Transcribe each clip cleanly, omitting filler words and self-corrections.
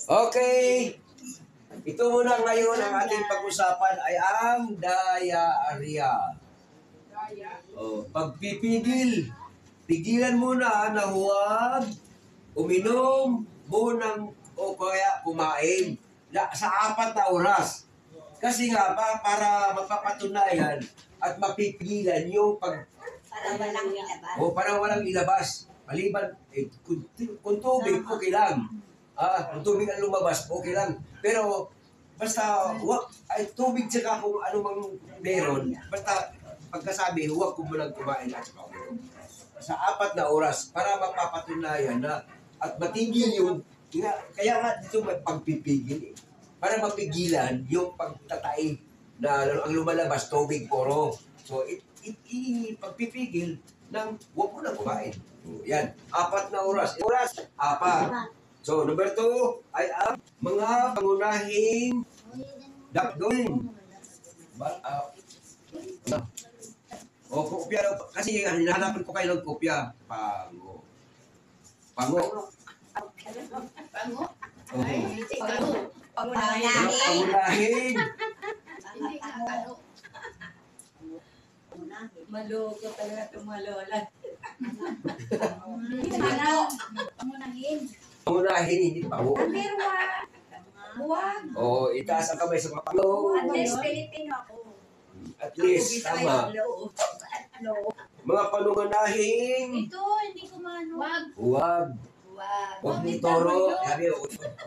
Okay. Ito muna ngayon ang ating pag-usapan ay ang diarrhea. Pagpipigil. Pigilan muna na huwag uminom munang o kaya kumain sa 4 na oras. Kasi nga para mapapatunayan at mapipigilan yung para walang ilabas. Para walang ilabas. Maliban, kung tubig, okay lang. Kung tubig ang lumabas, okay lang. Pero, basta, tubig tsaka kung ano mang meron, basta, pagkasabi, huwag ko munang kumain at saka uminom. Sa 4 na oras, para mapapatunayan na, at matigil yung, kaya nga dito may pagpipigil para mapigilan yung pagtatai na ang lumalabas, tubig, puro. So, pagpipigil ng huwag mo na kumain. Yan, 4 na oras. 4. So, number 2 ay ang mga pangunahing gawin. Kopya. Kasi hinahanapan ko kayo ng kopya. Pango. Pangunahing. Malugo talaga itong malola. Pangunahin, hindi pango. Huwag. Itaas ang kamay sa mga pango. At least Filipino ako. At least, tama. Mga panunganahing. Ito, hindi ko mano. Huwag. Huwag mo turo. Sabi,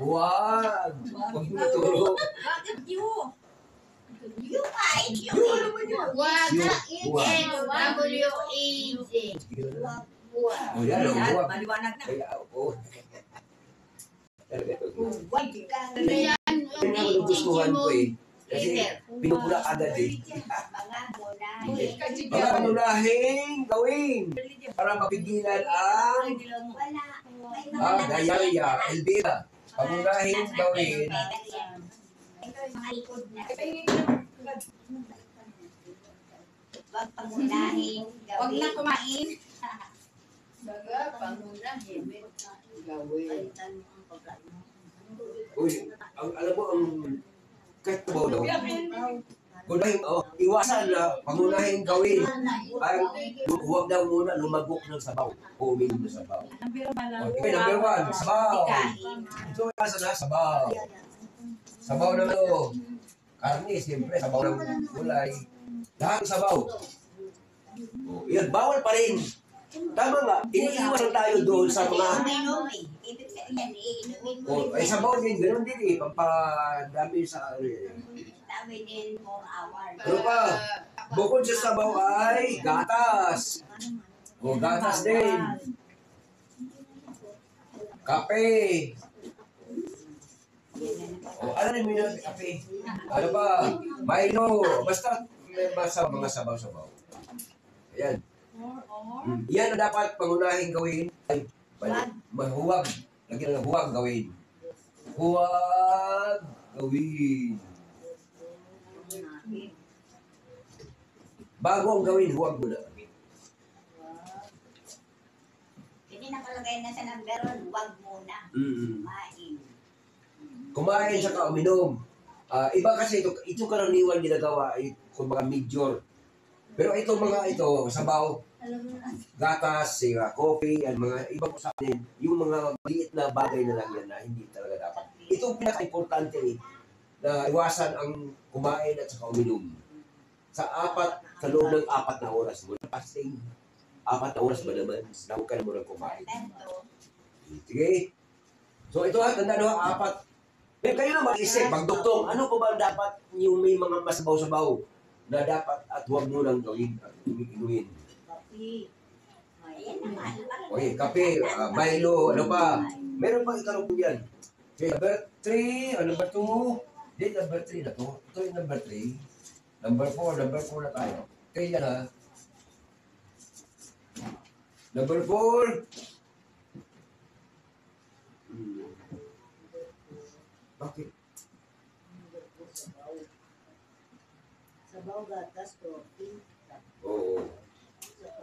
huwag. Huwag mo turo. Bakit you? You. Wag. Yan, huwag. Maliwanag na. Yan ang nagustuhan ko eh. Kasi pinupula agad eh. Mga pangunahing gawin para mapigilan ang diarrhea, Elvira. Pangunahing gawin. Huwag na kumain. Uy, alam mo, kahit tabaw daw. Iwasan na pangunahing gawin. Huwag daw muna lumagok ng sabaw. O uminom ng sabaw. Okay, number 1, sabaw. So, iwasan na, sabaw. Sabaw na karne, siyempre, sabaw ng gulay. Lahat ng sabaw. Yan, bawal pa rin. Tama nga, iniiwasan tayo doon sa mga... sabaw din, ganoon din eh, pampadami sa... Ano pa? Bukod sa sabaw ay gatas. Gatas din. Kape. Ano rin mo yung kape? Ano pa? Milo. Basta may mga sabaw-sabaw. Ayan. Yan ang dapat pangunahing gawin. Ay, huwag. Lagyan ng huwag gawin. Huwag gawin. Bago ang gawin, huwag mo na. Hindi nakalagay na sa number 1, huwag muna. Kumain sa uminom. Iba kasi ito karaniwan ginagawa ay kumbaga major. Pero ito sabaw, gatas, coffee, at mga ibang usapan, yung mga maliit na bagay na lang yan na hindi talaga dapat. Ito ang pinaka-importante na iwasan ang kumain at saka uminom. Sa loob ng 4 na oras mo. Fasting, 4 na oras ba naman? Huwag ka na muna kumain. Sige. So ito tanda 4. Kayo na mag-isip, magduktong, ano po ba dapat yung may mga masabaw-sabaw na dapat at huwag mo nang gawin at inumin? Okay, kape, Milo, ano pa? Meron pa itanong po yan. Okay, number 3, number 2. Hindi, number 3 na to. Ito yung number 3. Number 4 na tayo. Okay, yan ha. Number 4. Bakit? Sabaw, gatas, coffee. Oo.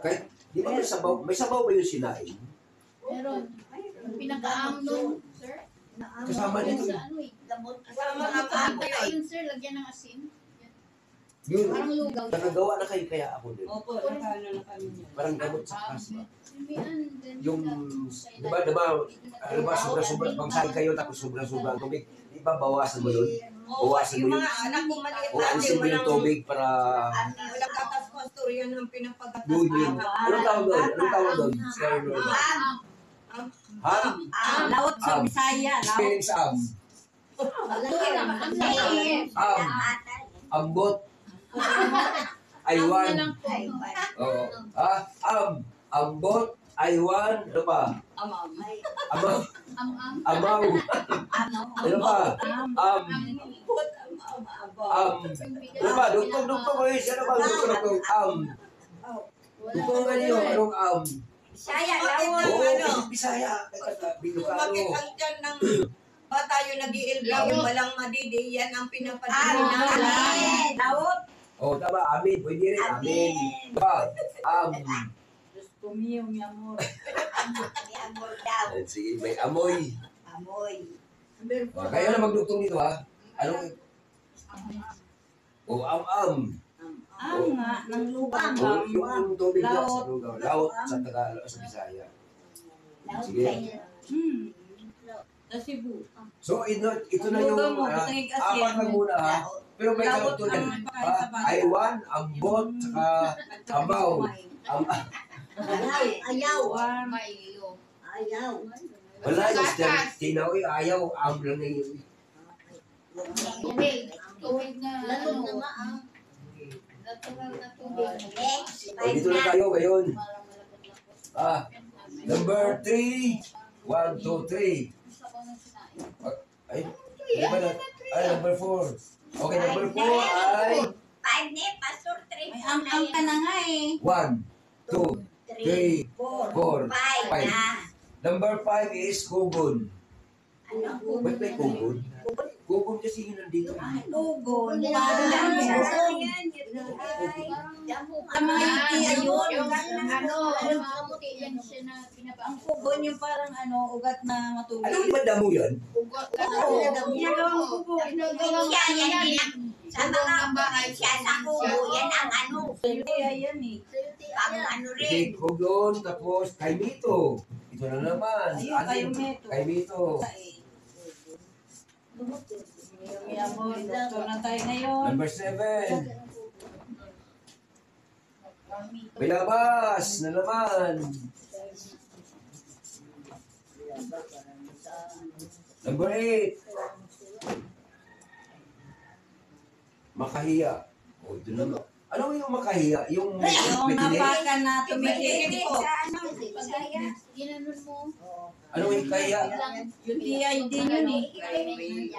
Kahit, di ba may sabaw ba yung sinain? Meron. Pinaka-am nun, sir? Kasama dito. Sa ano eh. Gamot. Kasama Mga nga pa, pa yun. yun sir, lagyan ng asin. Yun. Parang lugaw. Nakagawa na kayo kaya ako din. Opo, nakano na kami niya. Parang gamot sa asma. Yung, Yung, ano ba, sobra-sobra, pag saan kayo tapos sobra-sobra ang tubig, di ba bawasan mo yun? Oo, Bawasan mo yung yun. mga anak ko maliit O alisin mo yung tubig para, Walang kataspastor yan ang pinapagatas. yun yun. Anong tawag doon? Anong tawag doon? Steroid. Ham? Laot sa Am. Bisaya. Laot. Spelling sa am. Am. Ambot. Aywan. Oo. Ambot. Aywan. Ano pa? Amam. Amaw. Amaw. Ano pa? Ano pa? Dugtong ko yun. Ano ba? Dugtong. Dugtong ganyo. Anong am? Saya, Bakit lawot. ang Oo, ano? Bisaya. Bilukano. Bakit ang tiyan ng bata yung nag-iilba, yung walang madidi, yan ang pinapadili Amen. namin. Lawot. Oh, tama. Amin. Pwede rin. Amin. Pa. Kumiyo, mi amor. May amor daw. Sige, may amoy. Amoy. Kayo na magdugtong dito ha. Anong? Oh, am. Ang nga, ng lubang. Oh, yung tubig na sa Laot. lugaw. Laot sa Tagalog, sa Bisaya. Lawot Sige. kayo. Sa Cebu. So, ito na yung Lugaw mo, tingig asin. apat lang muna ha. Pero may Laot kaluto yan. ang pagkain sa bata. Aywan, ambot, saka abaw. Ayaw. Mayo. Ayaw. Wala yung tinawi, ayaw, am lang na yun. Tubig. Tubig na Lalong ano. na ang Natural na tubig. next. O, dito na tayo ngayon. Number 3. 1, 2, 3. Ay, di ba na? Ay, number 4. Okay, number 4 ay 5 ni Pastor 3. May am-am ka na nga eh. 1, 2, 3, 4, 5. 5 na. Number 5 is kugon. Ano? Ba't may kugon? Kugon kasi yun nandito. Lugon. Ano? Parang Ang mga yuti ayun. Yung ano, mamuti yan siya na ang pinabang. kugon yung parang ano, ugat na matubig. Ano di ba damo yan? Ugot. Ginagawang kubo. Siya yan din. Sa mga bahay siya sa kubo. Yan ang ano. Kaya yan eh. Ang ano rin. Okay, kugon, tapos kaimito. Ito na naman. Ayun, kaimito. Kaimito. Mi amor, doktor na tayo ngayon. Number 7. Bayabas na naman. Number 8. Makahiya. O, ito naman. Ano yung makahiya? Yung Yung may tinik? napakan na tumitik po. Sa ano? Bisaya. Ginanon mo. Ano yung kahiya? Yung PID yun eh.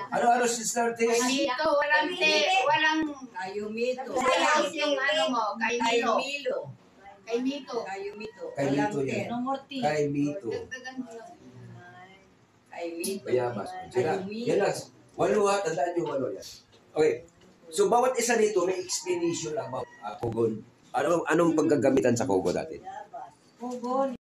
Ano, sister Tis? Dito, walang te, walang Kayumito. ayos yung ano mo, kay Milo. Kayumilo. Kay Mito. Kayumito. Kaimito yan. No more tea. Kaimito. Dagdagan mo lang. Kayumito. Bayabas. Sila, yan lang. 8 ha, tandaan nyo 8 yan. Okay. So, bawat isa nito may explanation about kugon. Anong paggagamitan sa kugon natin? Kugon.